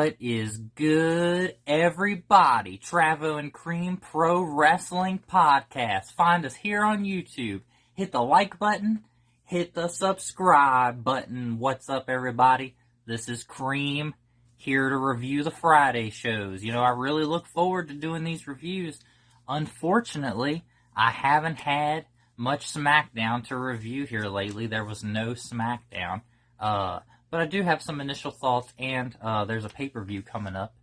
What is good, everybody? Travo and Cream Pro Wrestling Podcast. Find us here on YouTube. Hit the like button. Hit the subscribe button. What's up, everybody? This is Cream, here to review the Friday shows. You know, I really look forward to doing these reviews. Unfortunately, I haven't had much Smackdown to review here lately. There was no Smackdown. But I do have some initial thoughts, and there's a pay-per-view coming up.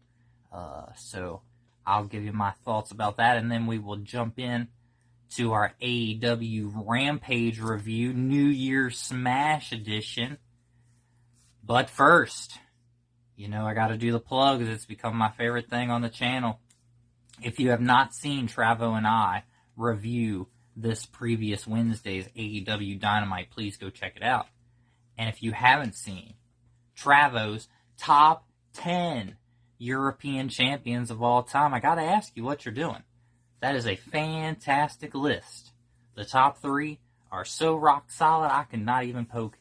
So I'll give you my thoughts about that, and then we will jump in to our AEW Rampage review, New Year's Smash edition. But first, you know, I got to do the plugs. It's become my favorite thing on the channel. If you have not seen Travo and I review this previous Wednesday's AEW Dynamite, please go check it out. And if you haven't seen Travo's top 10 European champions of all time, I gotta ask you what you're doing. That is a fantastic list. The top 3 are so rock solid, I cannot even poke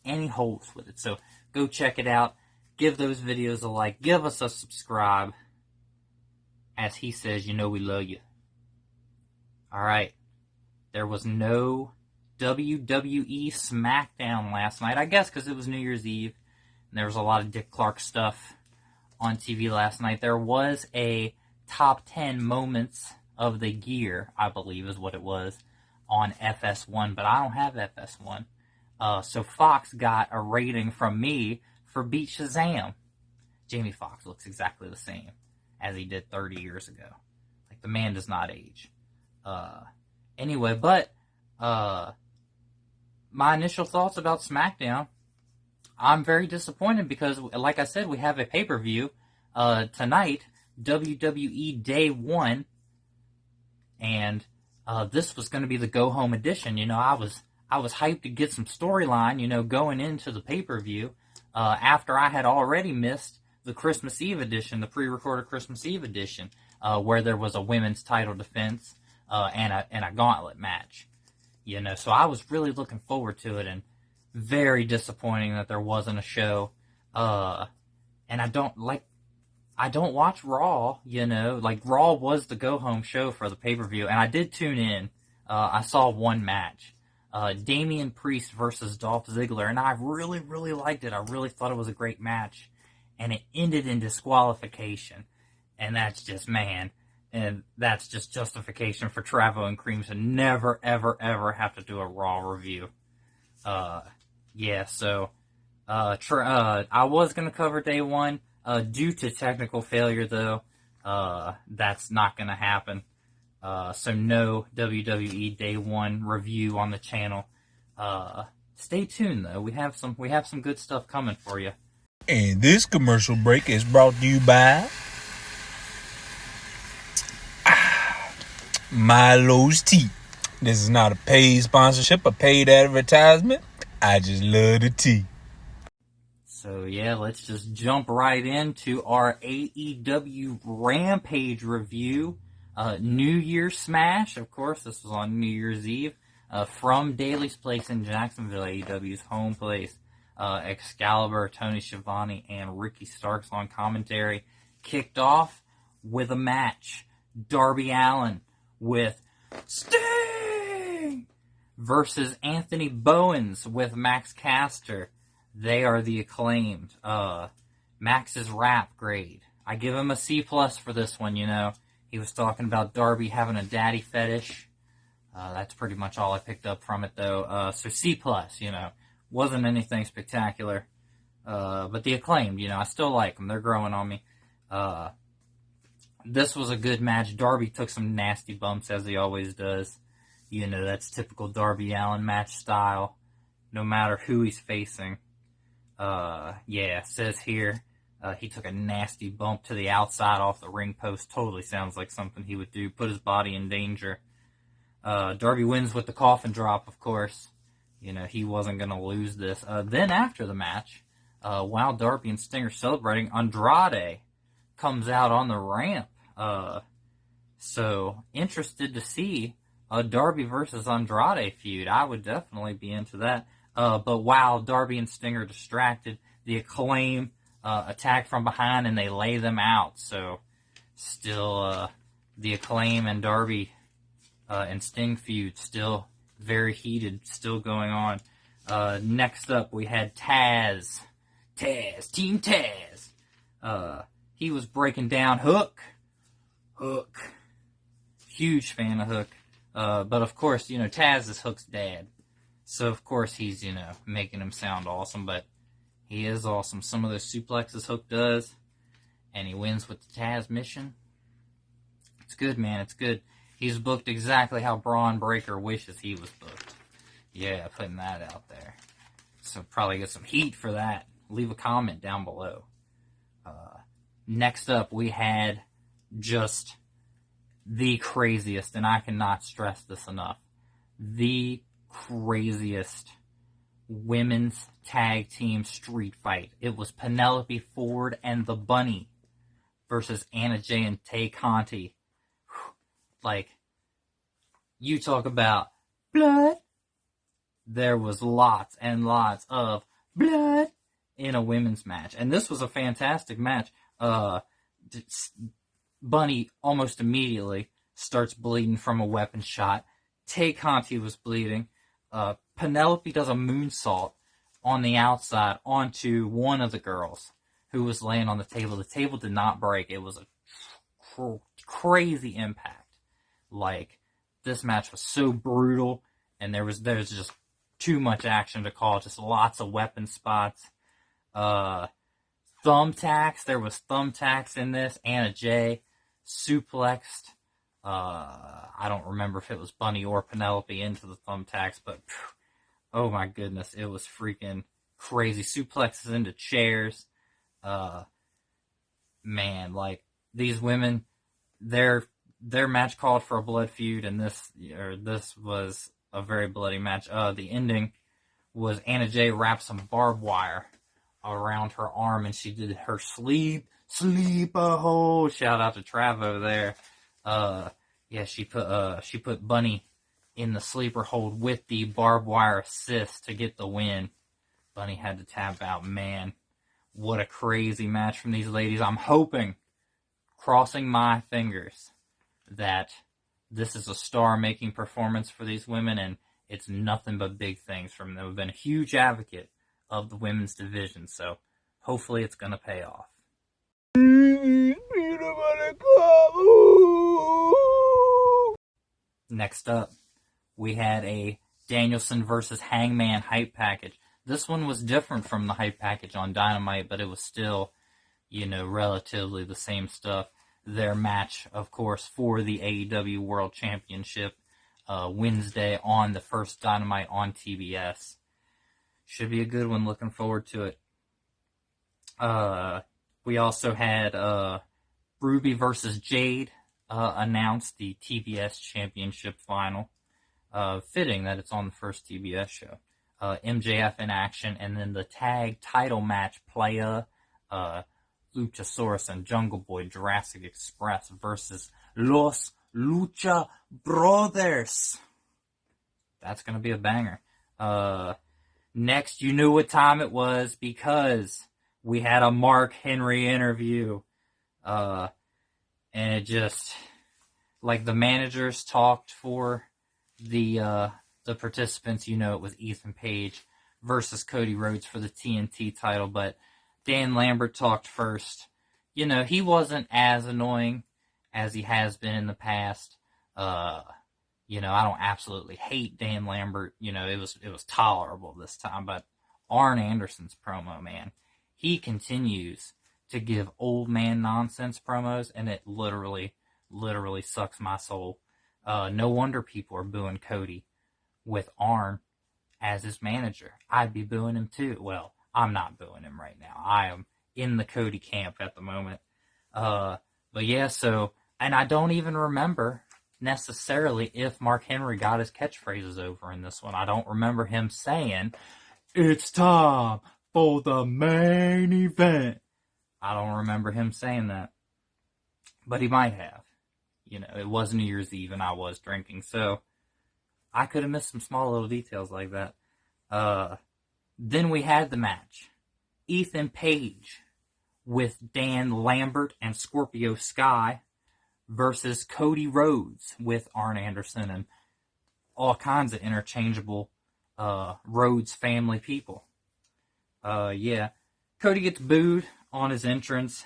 any holes with it. So go check it out. Give those videos a like. Give us a subscribe. As he says, you know we love you. Alright. There was no WWE Smackdown last night, I guess because it was New Year's Eve, and there was a lot of Dick Clark stuff on TV last night. There was a top 10 moments of the year, I believe is what it was, on FS1, but I don't have FS1. So Fox got a rating from me for Beat Shazam. Jamie Foxx looks exactly the same as he did 30 years ago. Like, the man does not age. Anyway, but my initial thoughts about SmackDown, I'm very disappointed because, like I said, we have a pay-per-view tonight, WWE Day 1, and this was going to be the go-home edition. You know, I was hyped to get some storyline, you know, going into the pay-per-view after I had already missed the Christmas Eve edition, the pre-recorded Christmas Eve edition, where there was a women's title defense and a gauntlet match. You know, so I was really looking forward to it, and very disappointing that there wasn't a show. And I don't watch Raw, you know. Like, Raw was the go-home show for the pay-per-view, and I did tune in. I saw one match. Damian Priest versus Dolph Ziggler, and I really, really liked it. I really thought it was a great match. And it ended in disqualification. And that's just, man... And that's just justification for Travo and Cream to never, ever, ever have to do a Raw review. Yeah, so I was going to cover Day 1. Due to technical failure, though, that's not going to happen. So no WWE Day 1 review on the channel. Stay tuned, though. We have some good stuff coming for you. And this commercial break is brought to you by Milo's Tea. This is not a paid sponsorship, a paid advertisement. I just love the tea. So yeah, let's just jump right into our AEW Rampage review. New Year's Smash, of course, this was on New Year's Eve. From Daly's Place in Jacksonville, AEW's home place. Excalibur, Tony Schiavone, and Ricky Starks on commentary. Kicked off with a match. Darby Allin with Sting versus Anthony Bowens with Max Caster. They are the Acclaimed. Max's rap grade, I give him a C+ for this one, you know. He was talking about Darby having a daddy fetish. That's pretty much all I picked up from it, though. So C+, you know. Wasn't anything spectacular. But the Acclaimed, you know, I still like them. They're growing on me. This was a good match. Darby took some nasty bumps, as he always does. You know, that's typical Darby Allin match style, no matter who he's facing. Yeah, says here, he took a nasty bump to the outside off the ring post. Totally sounds like something he would do. Put his body in danger. Darby wins with the coffin drop, of course. You know, he wasn't going to lose this. Then after the match, while Darby and Sting are celebrating, Andrade comes out on the ramp. So, interested to see a Darby versus Andrade feud. I would definitely be into that. But while Darby and Sting are distracted, the Acclaim attack from behind and they lay them out. So still the Acclaim and Darby and Sting feud still very heated, still going on. Next up, we had Taz, Team Taz. He was breaking down Hook. Huge fan of Hook. But of course, Taz is Hook's dad. So of course he's, making him sound awesome, but he is awesome. Some of those suplexes Hook does, and he wins with the Taz mission. It's good, man. It's good. He's booked exactly how Braun Breaker wishes he was booked. Yeah, putting that out there. So probably get some heat for that. Leave a comment down below. Next up, we had just the craziest, and I cannot stress this enough, the craziest women's tag team street fight. It was Penelope Ford and the Bunny versus Anna Jay and Tay Conti. Like, you talk about blood. There was lots and lots of blood in a women's match. And this was a fantastic match. Bunny almost immediately starts bleeding from a weapon shot. Tay Conti was bleeding. Penelope does a moonsault on the outside onto one of the girls who was laying on the table. The table did not break. It was a crazy impact. Like, this match was so brutal, and there was just too much action to call. Just lots of weapon spots. Thumbtacks. There was thumbtacks in this. Anna Jay suplexed. I don't remember if it was Bunny or Penelope into the thumbtacks, but oh my goodness, it was freaking crazy. Suplexes into chairs. Man, like, these women, their match called for a blood feud, and this was a very bloody match. The ending was Anna Jay wrapped some barbed wire around her arm, and she did her sleep a hole. Shout out to Travo there. Yeah, she put Bunny in the sleeper hold with the barbed wire assist to get the win. Bunny had to tap out. Man, what a crazy match from these ladies. I'm hoping, crossing my fingers, that this is a star-making performance for these women, and it's nothing but big things from them. I've been a huge advocate of the women's division, so hopefully it's going to pay off. Next up, we had a Danielson versus Hangman hype package. This one was different from the hype package on Dynamite, but it was still, relatively the same stuff. Their match, of course, for the AEW World Championship, Wednesday on the first Dynamite on TBS. Should be a good one. Looking forward to it. We also had Ruby versus Jade announced, the TBS Championship final. Fitting that it's on the first TBS show. MJF in action, and then the tag title match, Playa, Luchasaurus and Jungle Boy Jurassic Express versus Los Lucha Brothers. That's going to be a banger. Next, you knew what time it was because we had a Mark Henry interview. And it just, like, the managers talked for the participants. It was Ethan Page versus Cody Rhodes for the TNT title, but Dan Lambert talked first. He wasn't as annoying as he has been in the past. I don't absolutely hate Dan Lambert. It was tolerable this time, but Arn Anderson's promo, man, he continues to give old man nonsense promos, and it literally sucks my soul. No wonder people are booing Cody with Arn as his manager. I'd be booing him too. Well, I'm not booing him right now. I am in the Cody camp at the moment. But yeah, and I don't even remember necessarily if Mark Henry got his catchphrases over in this one. I don't remember him saying, "It's time for the main event." I don't remember him saying that. But he might have. It was New Year's Eve and I was drinking, so I could have missed some small little details like that. Then we had the match. Ethan Page with Dan Lambert and Scorpio Sky versus Cody Rhodes with Arn Anderson and all kinds of interchangeable Rhodes family people. Yeah, Cody gets booed on his entrance,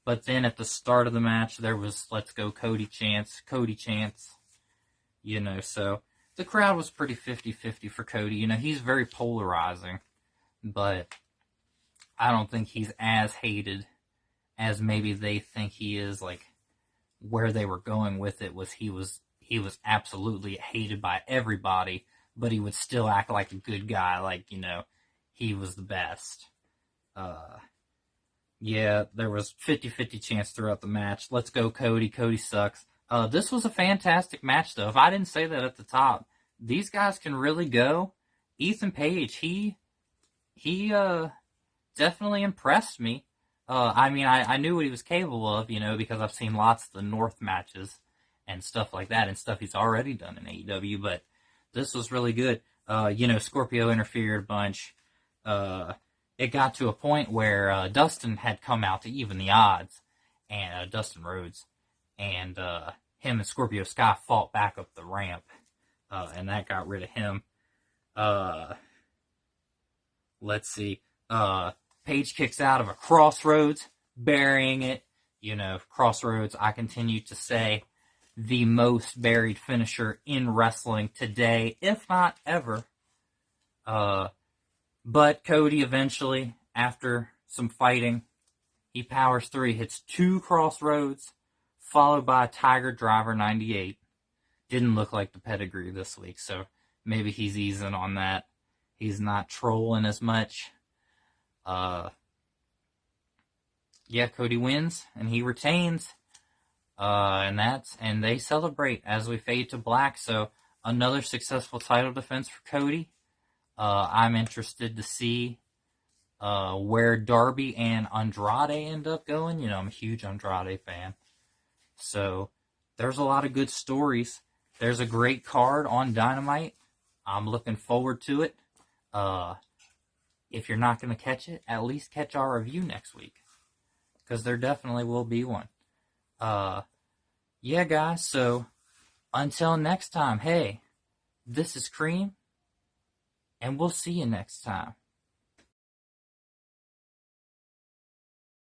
but then at the start of the match, there was "Let's go Cody" chants, so the crowd was pretty 50-50 for Cody. He's very polarizing, but I don't think he's as hated as maybe they think he is. Like, where they were going with it was he was absolutely hated by everybody, but he would still act like a good guy, like, he was the best. Yeah, there was 50-50 chance throughout the match. Let's go Cody. Cody sucks. This was a fantastic match, though. If I didn't say that at the top, these guys can really go. Ethan Page, he definitely impressed me. I knew what he was capable of, because I've seen lots of the North matches and stuff like that, and stuff he's already done in AEW, but this was really good. Scorpio interfered a bunch. It got to a point where Dustin had come out to even the odds, and Dustin Rhodes, and him and Scorpio Sky fought back up the ramp, and that got rid of him. Let's see. Page kicks out of a crossroads, burying it. Crossroads, I continue to say, the most buried finisher in wrestling today, if not ever. But Cody eventually, after some fighting, he powers through. He hits 2 crossroads, followed by a Tiger Driver 98. Didn't look like the pedigree this week, so maybe he's easing on that. He's not trolling as much. Cody wins, and he retains. And they celebrate as we fade to black. So another successful title defense for Cody. I'm interested to see where Darby and Andrade end up going. I'm a huge Andrade fan. So there's a lot of good stories. There's a great card on Dynamite. I'm looking forward to it. If you're not going to catch it, at least catch our review next week, because there definitely will be one. Yeah, guys, so until next time, hey, this is Cream, and we'll see you next time.